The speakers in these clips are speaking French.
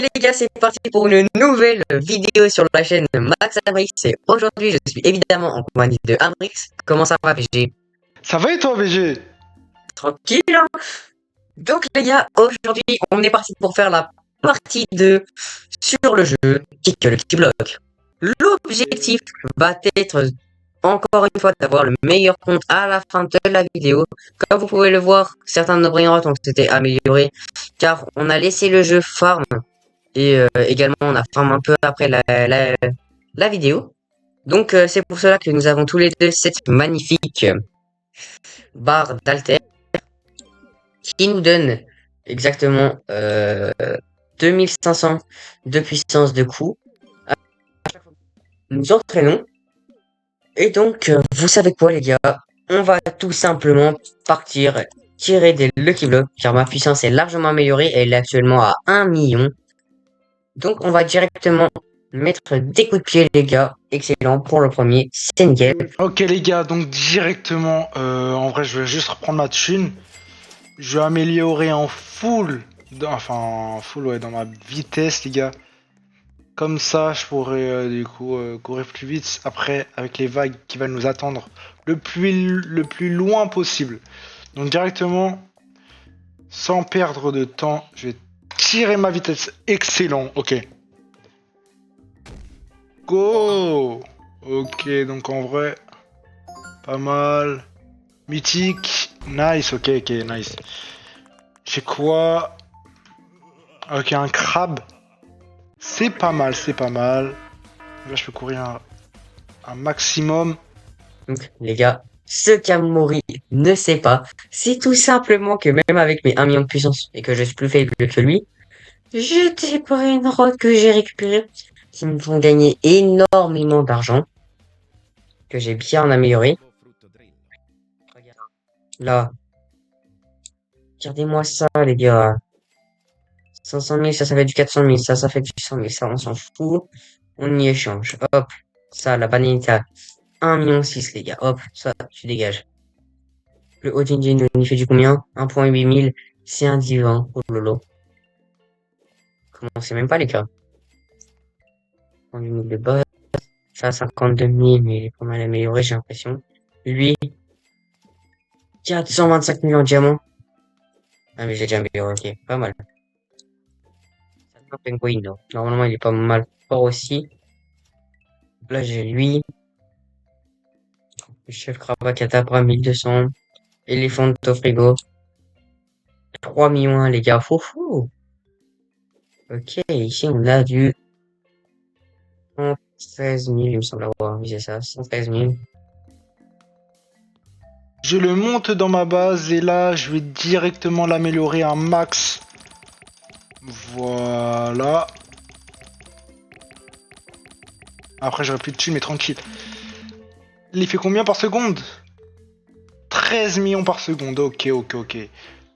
les gars, c'est parti pour une nouvelle vidéo sur la chaîne Max Abrix. Et aujourd'hui, je suis évidemment en compagnie de Abrix. Comment ça va, PG? Ça va et toi, BG? Tranquille, hein. Donc les gars, aujourd'hui, on est parti pour faire la partie 2 sur le jeu Kick le Key Block. L'objectif va être encore une fois d'avoir le meilleur compte à la fin de la vidéo. Comme vous pouvez le voir, certains de nos brainrots ont été améliorés car on a laissé le jeu farm. Et également, on a farm un peu après la vidéo. Donc, c'est pour cela que nous avons tous les deux cette magnifique barre d'alter qui nous donne exactement 2500 de puissance de coup. Nous entraînons. Et donc, vous savez quoi, les gars? On va tout simplement partir tirer des Lucky Blocks car ma puissance est largement améliorée. Elle est actuellement à 1 million. Donc, on va directement mettre des coups de pied, les gars. Excellent pour le premier. C'est nickel. Ok les gars, donc directement, en vrai je vais juste reprendre ma thune. Je vais améliorer en full, en full ouais, dans ma vitesse les gars. Comme ça je pourrai du coup courir plus vite après avec les vagues qui va nous attendre le plus loin possible. Donc directement, sans perdre de temps, je vais tirer ma vitesse. Excellent, ok. Go! Ok, donc en vrai, pas mal. Mythique. Nice, ok, ok, nice. J'ai quoi? Ok, un crabe. C'est pas mal, c'est pas mal. Là, je peux courir un maximum. Donc, les gars, ce qu'Amaury ne sait pas, c'est tout simplement que même avec mes 1 million de puissance et que je suis plus faible que lui, j'ai des brainrots que j'ai récupérés qui me font gagner énormément d'argent, que j'ai bien amélioré. Là, regardez-moi ça, les gars. 500 000, ça fait du 400 000, ça fait du 100 000, ça, on s'en fout. On y échange. Hop, ça, la bananita. 1 million 6, les gars. Hop, ça, tu dégages. Le haut engine, on y fait du combien? 1,8 mille. C'est un divan. Oh lolo. Comment c'est même pas, les gars? 1,8 mille de base. Ça, 52 000, mais il est pas mal amélioré, j'ai l'impression. Lui, 425 millions en diamants. Ah, mais j'ai déjà amélioré, ok. Pas mal. Ça, c'est un penguin, non. Normalement, il est pas mal fort aussi. Là, j'ai lui. Le chef Cravacatapra, 1200. Éléphant au frigo. 3 millions 1, les gars. Foufou. Ok, ici, on a du 113 000, il me semble avoir. Oui, c'est ça, 113 000. Je le monte dans ma base et là, je vais directement l'améliorer un max. Voilà. Après, j'aurai plus de thunes, mais tranquille. Il fait combien par seconde? 13 millions par seconde. Ok, ok, ok.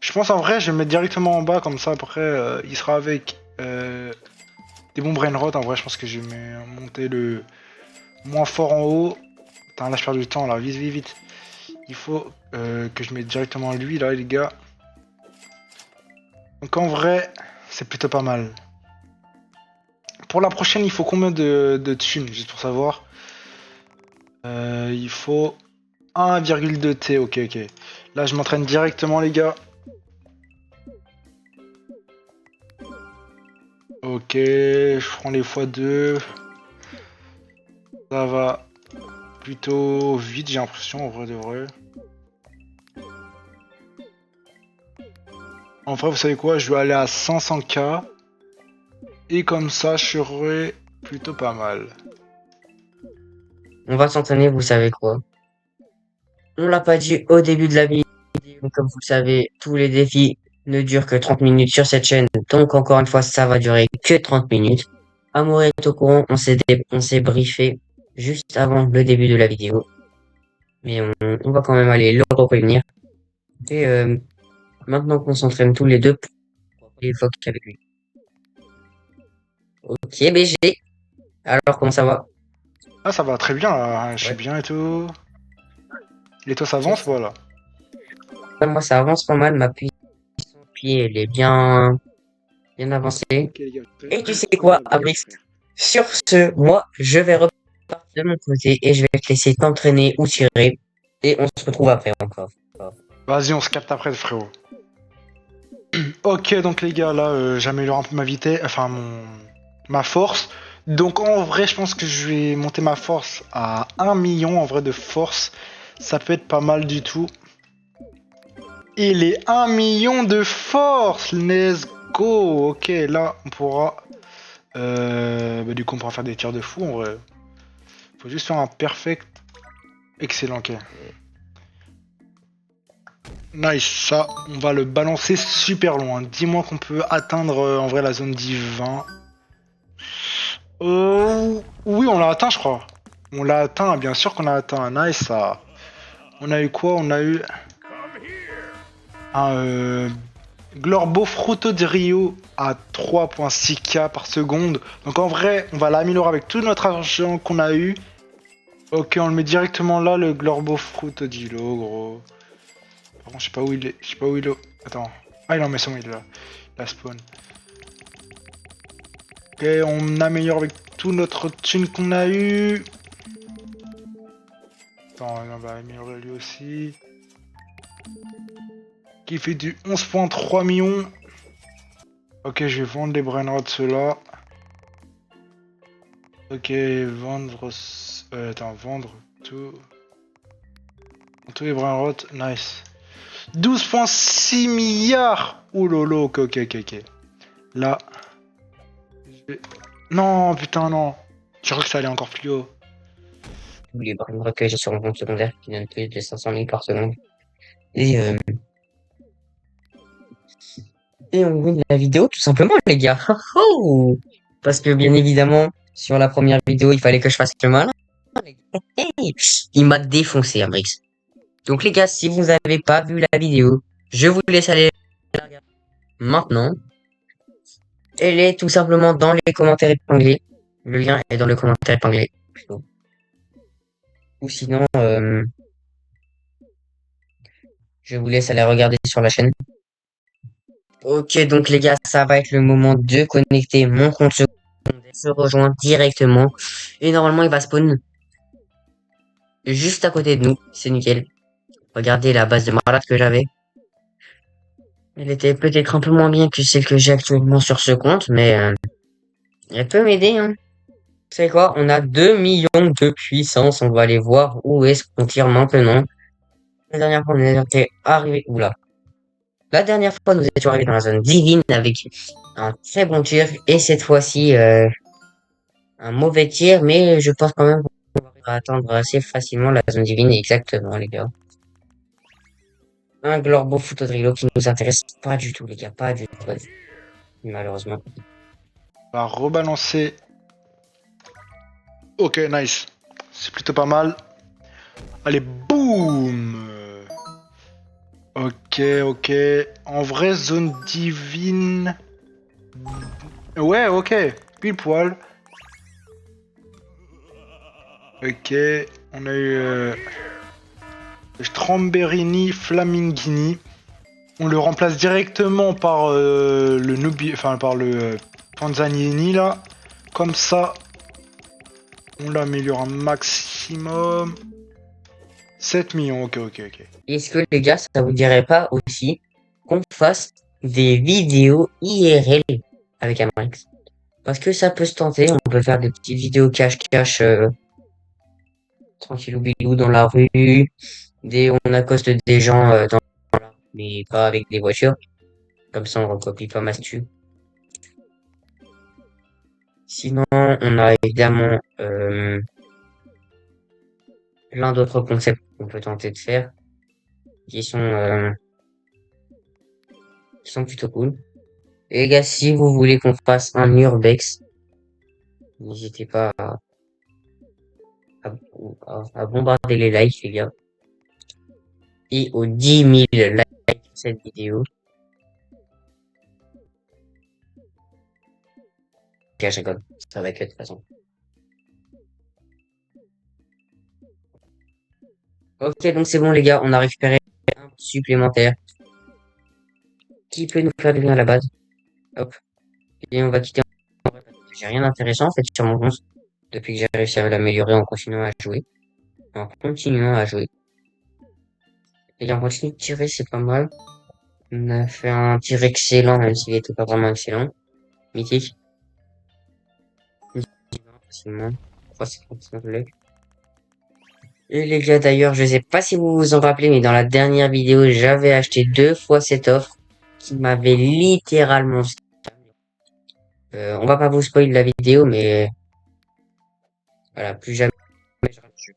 Je pense en vrai, je vais le mettre directement en bas, comme ça après, il sera avec des bons brainrot. En vrai, je pense que je vais monter le moins fort en haut. Putain, là, je perds du temps, là. Vite, vite, vite. Il faut que je mette directement lui, là, les gars. Donc en vrai, c'est plutôt pas mal. Pour la prochaine, il faut combien de thunes, juste pour savoir? Il faut 1,2 T, ok, ok. Là, je m'entraîne directement, les gars. Ok, je prends les x2. Ça va plutôt vite, j'ai l'impression, en vrai de vrai. En vrai, vous savez quoi? Je vais aller à 500K. Et comme ça, je serai plutôt pas mal. On va s'entraîner, vous savez quoi. On l'a pas dit au début de la vidéo, mais comme vous le savez, tous les défis ne durent que 30 minutes sur cette chaîne. Donc, encore une fois, ça va durer que 30 minutes. Amour est au courant, on s'est briefé juste avant le début de la vidéo. Mais on va quand même aller le prévenir. Et maintenant qu'on s'entraîne tous les deux pour l'époque avec lui. Ok, BG. Alors, comment ça va? Ah, ça va très bien, là. Je suis Ouais. bien et tout. Et toi, ça Ok, avance, voilà. moi, ça avance pas mal. Ma puissance de pied, elle est bien. bien avancé. Ok, les gars. Et tu sais quoi, Abrix? Sur ce, moi, je vais repartir de mon côté et je vais te laisser t'entraîner ou tirer. Et on se retrouve après encore. Vas-y, on se capte après, frérot. Ok, donc les gars, là, j'améliore un peu ma vitesse, enfin ma force. Donc en vrai, je pense que je vais monter ma force à 1 million en vrai de force. Ça peut être pas mal du tout. Et les 1 million de force, let's go. Ok, là, on pourra... du coup, on pourra faire des tirs de fou en vrai. Faut juste faire un perfect. Excellent, ok. Nice, ça, on va le balancer super loin. Dis-moi qu'on peut atteindre en vrai la zone 10-20. Oui, on l'a atteint, je crois. On l'a atteint, bien sûr qu'on l'a atteint. Nice, ça. On a eu quoi? On a eu un Glorbo Fruto de Rio à 3.6K par seconde. Donc en vrai, on va l'améliorer avec tout notre argent qu'on a eu. Ok, on le met directement là, le Glorbo Fruto di Rio, gros. Par contre, je sais pas où il est. Je sais pas où il est. Attends. Ah, il en met son, il est là. La spawn. Ok, on améliore avec tout notre thune qu'on a eu. Attends, on va améliorer lui aussi. Qui fait du 11.3 millions. Ok, je vais vendre les brainrots ceux-là. Ok, vendre... attends, vendre tout... Tous les brainrots, nice. 12.6 milliards. Ouh lolo, ok, ok, ok, ok. Là... Non, putain, non. Je crois que ça allait encore plus haut. N'oubliez pas une recueil sur mon compte secondaire qui donne plus de 500 000 par seconde. Et, euh, et on win la vidéo tout simplement, les gars. Oh, parce que bien évidemment, sur la première vidéo, il fallait que je fasse le malin. Hey, il m'a défoncé, Abrix. Donc les gars, si vous n'avez pas vu la vidéo, je vous laisse aller la regarder maintenant. Elle est tout simplement dans les commentaires épinglés. Le lien est dans le commentaire épinglé. Ou sinon, je vous laisse aller regarder sur la chaîne. Ok, donc les gars, ça va être le moment de connecter mon compte secondaire. Se rejoint directement. Et normalement, il va spawn juste à côté de nous. C'est nickel. Regardez la base de malade que j'avais. Elle était peut-être un peu moins bien que celle que j'ai actuellement sur ce compte, mais elle peut m'aider, hein. Vous savez quoi? On a 2 millions de puissance. On va aller voir où est-ce qu'on tire maintenant. La dernière fois, on était arrivé... Oula. La dernière fois, nous étions arrivés dans la zone divine avec un très bon tir. Et cette fois-ci, un mauvais tir, mais je pense quand même qu'on va atteindre assez facilement la zone divine. Exactement, les gars. Un Glorbo Photodrilo qui nous intéresse pas du tout, les gars. Pas du tout. Malheureusement. On va rebalancer. Ok, nice. C'est plutôt pas mal. Allez, boum. Ok, ok. En vrai, zone divine. Ouais, ok. Pile poil. Ok. On a eu Stramberini Flamingini. On le remplace directement par le Nubi, enfin par le Panzanini là. Comme ça, on l'améliore un maximum. 7 millions, ok, ok, ok. Est-ce que, les gars, ça vous dirait pas aussi qu'on fasse des vidéos IRL avec Amrex? Parce que ça peut se tenter. On peut faire des petites vidéos cache-cache, tranquillou bilou dans la rue. On accoste des gens mais pas avec des voitures. Comme ça, on recopie pas Mastu. Sinon, on a évidemment plein d'autres concepts qu'on peut tenter de faire qui sont, euh, qui sont plutôt cool. Et les gars, si vous voulez qu'on fasse un urbex, n'hésitez pas à bombarder les likes, les gars. Et aux 10 000 likes de cette vidéo, ok, je rigole, ça va être de toute façon. Ok, donc c'est bon les gars, on a récupéré un supplémentaire qui peut nous faire du bien à la base. Hop. Et on va quitter en vrai parce que j'ai rien d'intéressant en fait sur mon compte depuis que j'ai réussi à l'améliorer en continuant à jouer. En continuant à jouer. Et on continue de tirer, c'est pas mal. On a fait un tir excellent, même s'il était pas vraiment excellent. Mythique. Facilement. 355 legs. Et les gars, d'ailleurs, je sais pas si vous vous en rappelez, mais dans la dernière vidéo, j'avais acheté 2 fois cette offre qui m'avait littéralement on va pas vous spoiler la vidéo, mais voilà, plus jamais je rate dessus.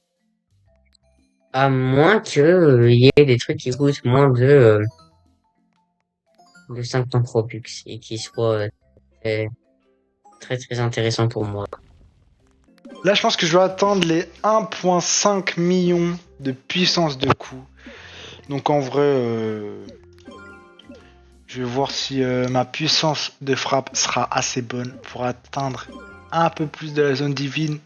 À moins que y ait des trucs qui coûtent moins de 50 Robux et qui soient très, très très intéressants pour moi. Là, je pense que je vais atteindre les 1,5 millions de puissance de coup. Donc en vrai, je vais voir si ma puissance de frappe sera assez bonne pour atteindre un peu plus de la zone divine.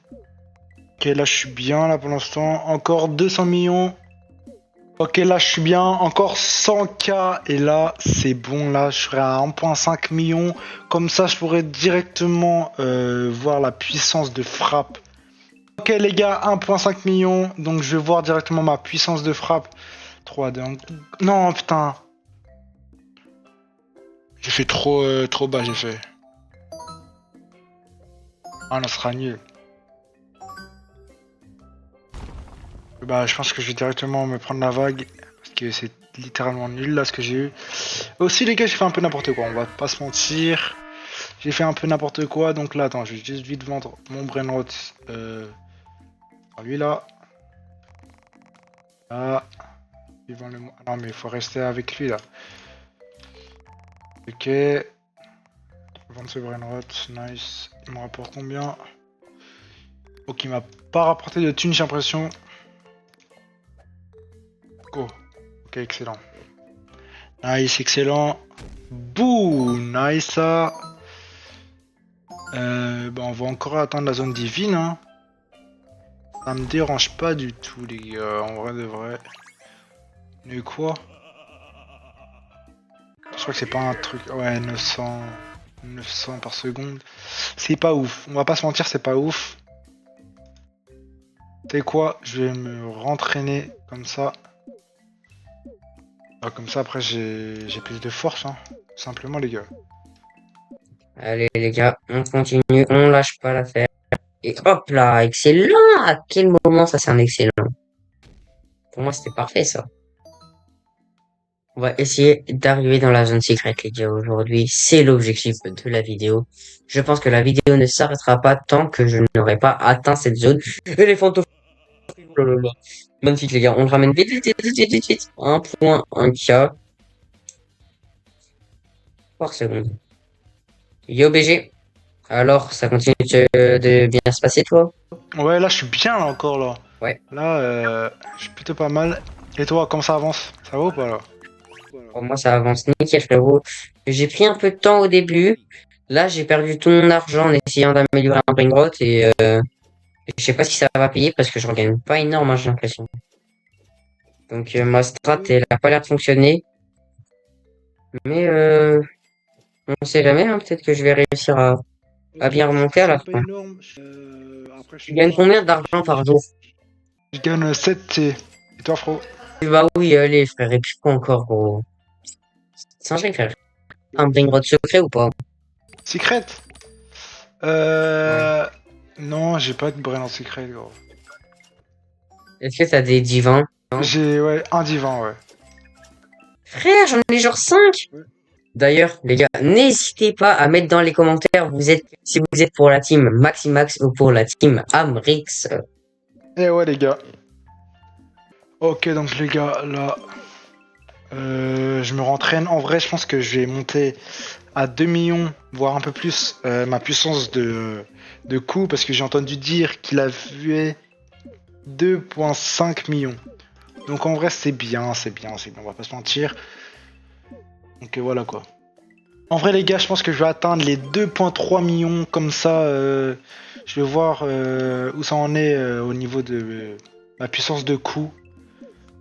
Ok, là je suis bien là pour l'instant. Encore 200 millions. Ok, là je suis bien. Encore 100K. Et là c'est bon. Là je serai à 1,5 million. Comme ça je pourrais directement voir la puissance de frappe. Ok les gars, 1,5 million. Donc je vais voir directement ma puissance de frappe. 3, 2, 1. Non putain. J'ai fait trop bas, j'ai fait. Ah non, ce sera nul. Bah, je pense que je vais directement me prendre la vague. Parce que c'est littéralement nul là ce que j'ai eu. Aussi, les gars, j'ai fait un peu n'importe quoi. On va pas se mentir. J'ai fait un peu n'importe quoi. Donc là, attends, je vais juste vite vendre mon brainrot. Lui là. Là. Ah non, mais il faut rester avec lui là. Ok. Vendre ce brainrot. Nice. Il me rapporte combien? Ok, il m'a pas rapporté de thunes, j'ai l'impression. Go. Ok, excellent. Nice, excellent. Bouh, nice ça. Bah on va encore atteindre la zone divine. Hein. Ça me dérange pas du tout, les gars. En vrai de vrai. Mais quoi? Je crois que c'est pas un truc. Ouais, 900 par seconde. C'est pas ouf. On va pas se mentir, c'est pas ouf. Tu sais quoi? Je vais me rentraîner comme ça. Ah, comme ça, après, j'ai plus de force. Hein. Tout simplement, les gars. Allez les gars, on continue, on lâche pas l'affaire. Et hop là, excellent! À quel moment ça c'est un excellent? Pour moi c'était parfait ça. On va essayer d'arriver dans la zone secrète les gars aujourd'hui. C'est l'objectif de la vidéo. Je pense que la vidéo ne s'arrêtera pas tant que je n'aurai pas atteint cette zone. Et les fantômes. Oh là là. Magnifique les gars, on le ramène vite, vite, vite, vite, vite, vite. 1,1K par seconde. Yo BG. Alors, ça continue de bien se passer toi? Ouais, là, je suis bien là encore là. Ouais. Là, je suis plutôt pas mal. Et toi, comment ça avance? Ça va ou pas là? Pour moi, ça avance nickel, frérot. J'ai pris un peu de temps au début. Là, j'ai perdu tout mon argent en essayant d'améliorer un brain et je sais pas si ça va payer parce que je regagne pas énorme, hein, j'ai l'impression. Donc, ma strat, elle a pas l'air de fonctionner. Mais on sait jamais, hein, peut-être que je vais réussir à bien remonter à la fin. Tu gagnes combien d'argent par jour? Je gagne 7T. Et toi, Fro? Bah oui, allez, frère, et puis quoi encore, gros? C'est un vrai, frère. Un brain secret ou pas? Secret? Ouais. Euh... Non, j'ai pas de brain en secret, gros. Est-ce que t'as des divins? J'ai, ouais, un divan, ouais. Frère, j'en ai genre 5. D'ailleurs, les gars, n'hésitez pas à mettre dans les commentaires si vous êtes pour la team Maximax ou pour la team Amrix. Et ouais, les gars. Ok, donc les gars, là, je me rentraîne. En vrai, je pense que je vais monter à 2 millions, voire un peu plus, ma puissance de coup, parce que j'ai entendu dire qu'il avait 2,5 millions. Donc en vrai, c'est bien, on va pas se mentir. Donc voilà quoi. En vrai, les gars, je pense que je vais atteindre les 2,3 millions, comme ça, je vais voir où ça en est au niveau de ma puissance de coup.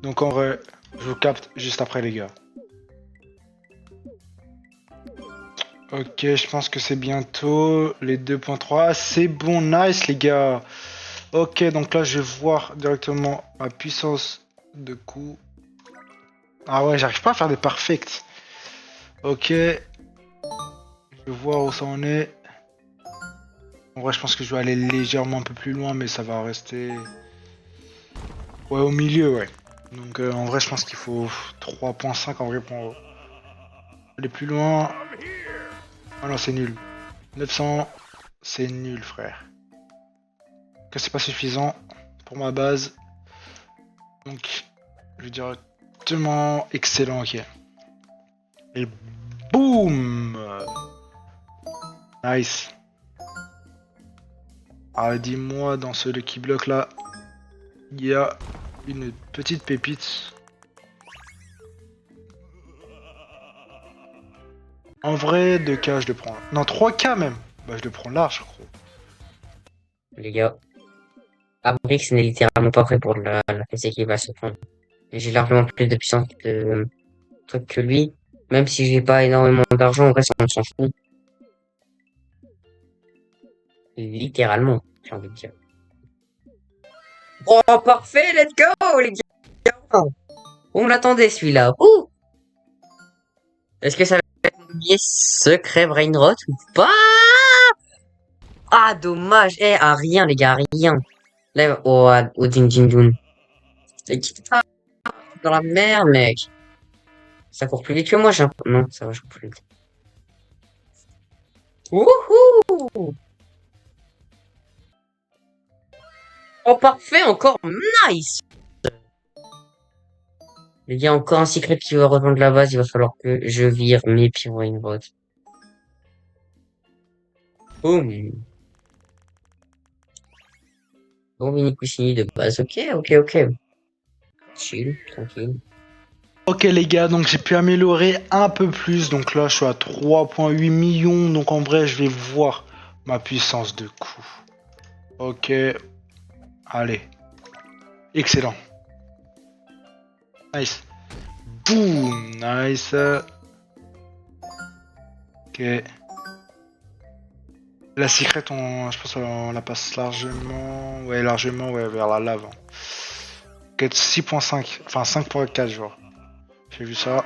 Donc en vrai, je vous capte juste après, les gars. Ok, je pense que c'est bientôt les 2.3. C'est bon, nice les gars. Ok, donc là je vais voir directement ma puissance de coup. Ah ouais, j'arrive pas à faire des perfects. Ok, je vais voir où ça en est. En vrai, je pense que je vais aller légèrement un peu plus loin, mais ça va rester... Ouais, au milieu, ouais. Donc en vrai, je pense qu'il faut 3.5 en vrai pour aller plus loin. Ah non, c'est nul. 900, c'est nul, frère. Que c'est pas suffisant pour ma base. Donc, je vais directement excellent, ok. Et boum! Nice. Ah, dis-moi, dans ce Lucky Block là, il y a une petite pépite. En vrai, 2K, je le prends. Non, 3K même. Bah, je le prends large, je crois. Les gars, Abrix n'est littéralement pas prêt pour la PC qui va se prendre. J'ai largement plus de puissance de truc que lui. Même si j'ai pas énormément d'argent, en vrai, ça on s'en fout. Littéralement, j'ai envie de dire. Oh, parfait, let's go, les gars! On l'attendait, celui-là. Ouh! Est-ce que ça va être mon billet secret Brainrot ou pas? Ah, dommage. Eh, à rien, les gars, à rien. Là, au Ding Ding Dun. Ah, dans la merde, mec. Ça court plus vite que moi, j'ai un... Non, ça va, je cours plus vite. Wouhou! Oh, parfait, encore nice! Les gars, encore un secret qui va rejoindre la base, il va falloir que je vire mes Brainrot. Boum. Bon, mini coussini de base. Ok, ok, ok. Chill, tranquille. Ok les gars, donc j'ai pu améliorer un peu plus. Donc là, je suis à 3.8 millions. Donc en vrai, je vais voir ma puissance de coup. Ok. Allez. Excellent. Nice. Boum. Nice. Ok. La secret, je pense qu'on la passe largement. Ouais, largement, ouais, vers la lave. Ok, 6.5. Enfin, 5.4, genre. J'ai vu ça.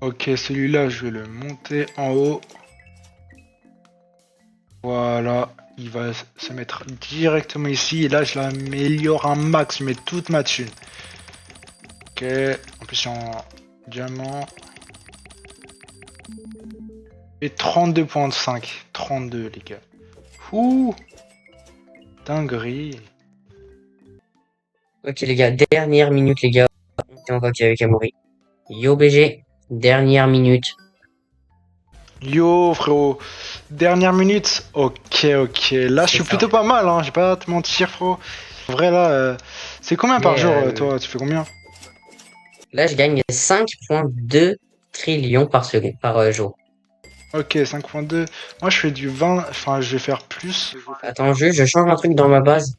Ok, celui-là, je vais le monter en haut. Voilà. Il va se mettre directement ici. Et là, je l'améliore un max. Je mets toute ma thune. Ok. En plus, je suis en diamant. Et 32.5. 32, les gars. Ouh. Dinguerie. Ok, les gars, dernière minute, les gars. On va avec Amaury. Yo, BG. Dernière minute. Yo, frérot. Dernière minute. Ok, ok. Là, je C'est suis ça. plutôt pas mal, hein. J'ai pas à te mentir, frérot. En vrai, là, c'est combien par Mais jour, toi? Tu fais combien? là, je gagne 5,2 trillions par seconde, par jour. Ok, 5.2. Moi, je fais du 20. Enfin, je vais faire plus. Attends, je change un truc dans ma base.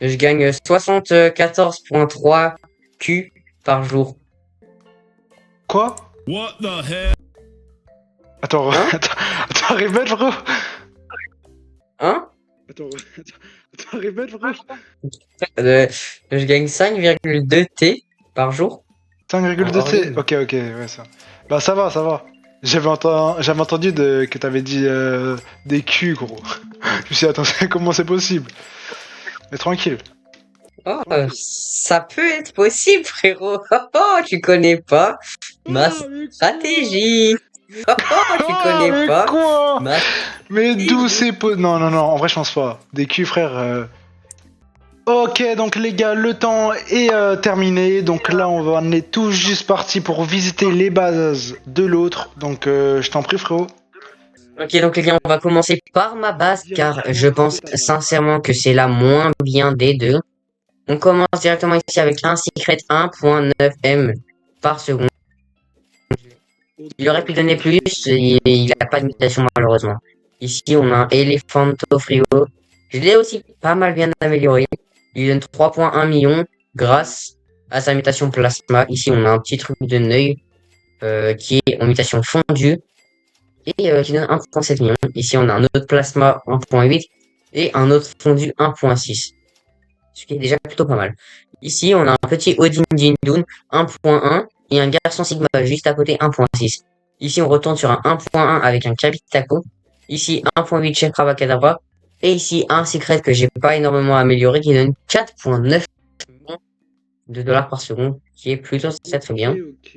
Je gagne 74,3 Q par jour. Quoi? What the hell? Attends, Hein? attends, répète, frérot. Hein? Attends, répète, frérot. Euh, je gagne 5,2 T par jour. En 5,2 hors T. ligne. Ok, ok, ouais, ça. Bah, ça va, ça va. J'avais entendu que t'avais dit des culs, gros. Je me suis dit, attends, comment c'est possible? Mais tranquille. Oh, ça peut être possible, frérot. Oh, oh, tu connais pas ma stratégie. Oh, oh, tu Ah, connais mais pas quoi? ma Mais d'où stratégie. c'est Non, non, non, en vrai, je pense pas. Des culs, frère. Ok, donc les gars, le temps est terminé. Donc là, on est tout juste parti pour visiter les bases de l'autre. Donc, je t'en prie, frérot. Ok, donc les gars, on va commencer par ma base car je pense sincèrement que c'est la moins bien des deux. On commence directement ici avec un secret 1,9 M par seconde. Il aurait pu donner plus, il a pas de mutation malheureusement. Ici, on a un Elephanto Frio. Je l'ai aussi pas mal bien amélioré. Il donne 3,1 millions grâce à sa mutation plasma. Ici, on a un petit truc de neuil qui est en mutation fondue. et qui donne 1,7 million. Ici, on a un autre plasma 1,8 et un autre fondu 1,6. Ce qui est déjà plutôt pas mal. Ici, on a un petit Odin Jindun 1,1 et un garçon Sigma juste à côté 1,6. Ici, on retourne sur un 1,1 avec un Kabitako. Ici, 1,8 chez Kadabra. Et ici, un secret que j'ai pas énormément amélioré qui donne 4,9 millions de dollars par seconde, qui est plutôt très bien. Ok.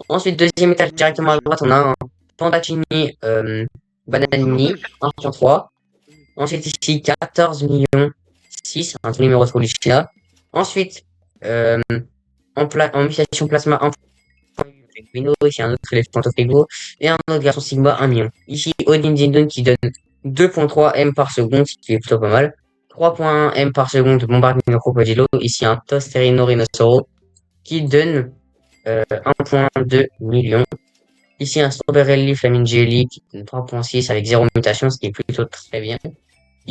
Ensuite, deuxième étage, directement à droite, on a un Pandachini Bananini 1,3. Ensuite, ici, 14 millions 6, un tout numéro de China. Ensuite, en mutation plasma 1 avec Wino, ici un autre éléphant Frigo, et un autre garçon Sigma 1 million. Ici, Odin Zindon qui donne 2,3 M par seconde, ce qui est plutôt pas mal. 3,1 M par seconde, Bombardino Crocodilo. Ici, un Tosterino Rhinoceros qui donne 1,2 million. Ici, un Strawberry Flaming Jelly qui donne 3,6 avec 0 mutation, ce qui est plutôt très bien.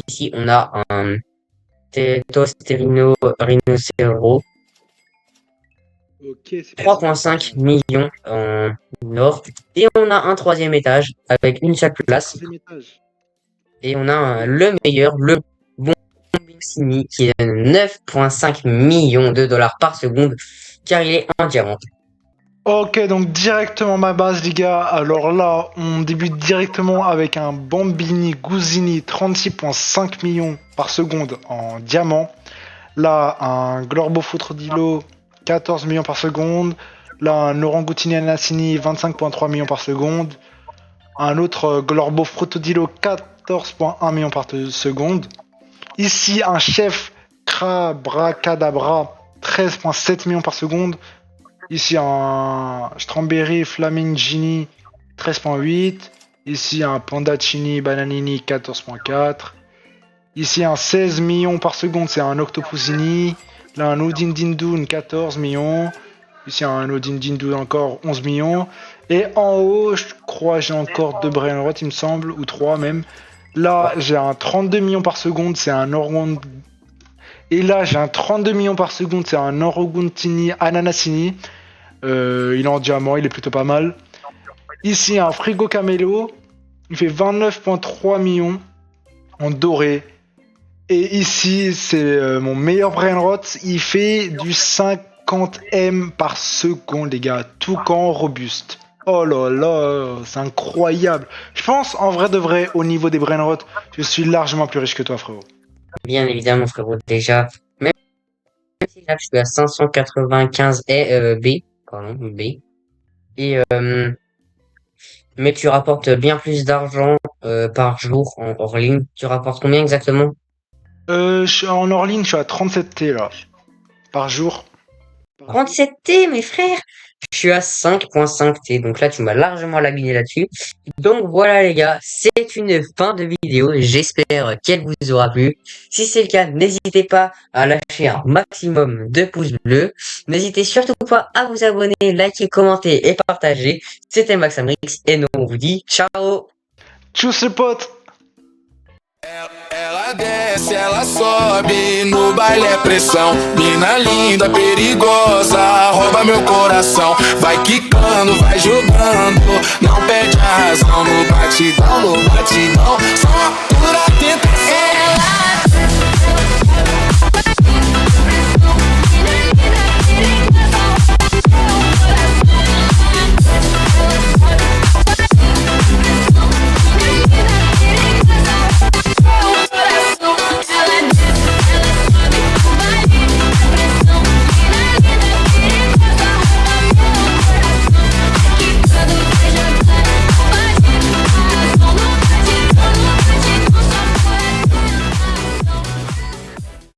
Ici, on a un Tosterino Rhinocero, Ok, 3,5 millions en or. Et on a un troisième étage avec une seule place. troisième étage. Et on a le meilleur, le bon Bombini qui donne 9,5 millions de dollars par seconde car il est en diamant. Ok, donc directement ma base, les gars. Alors là, on débute directement avec un Bambini Guzini 36,5 millions par seconde en diamant. Là, un Glorbo Fotrodilo 14 millions par seconde. Là, un Orangutini Anassini 25,3 millions par seconde. Un autre Glorbo Fotodilo 14,1 millions par seconde. Ici, un chef Krabracadabra 13,7 millions par seconde. Ici, un Strawberry Flamingini 13,8. Ici, un Pandachini Bananini 14,4. Ici, un 16 millions par seconde, c'est un Octopusini. Là, un Odin Dindun 14 millions. Ici, un Odin Dindun encore 11 millions. Et en haut, je crois j'ai encore 2 Brainrot, il me semble, ou 3 même. Là, j'ai un 32 millions par seconde, c'est un Orgon. Et là, j'ai un 32 millions par seconde, c'est un Oroguntini Ananasini. Il est en diamant, il est plutôt pas mal. Ici, un Frigo Camelo. Il fait 29,3 millions en doré. Et ici, c'est mon meilleur Brainrot. Il fait du 50 M par seconde, les gars. Toucan robuste. Oh là là, c'est incroyable. Je pense, en vrai de vrai, au niveau des Brainrot, je suis largement plus riche que toi, frérot. Bien évidemment, frérot, déjà. Même si là, je suis à 595 B. Pardon, B. Et, mais tu rapportes bien plus d'argent par jour en hors ligne. Tu rapportes combien exactement? En hors ligne, je suis à 37 T là. Par jour. 37 T, mes frères! Je suis à 5,5 T, donc là tu m'as largement laminé là-dessus. Donc voilà les gars, c'est une fin de vidéo, j'espère qu'elle vous aura plu. Si c'est le cas, n'hésitez pas à lâcher un maximum de pouces bleus. N'hésitez surtout pas à vous abonner, liker, commenter et partager. C'était Max Amrix et nous on vous dit ciao! Tchuss les potes! Ela desce, ela sobe, no baile é pressão. Mina linda, perigosa, rouba meu coração. Vai quicando, vai jogando, não perde a razão. No batidão, só pura tentação. Ela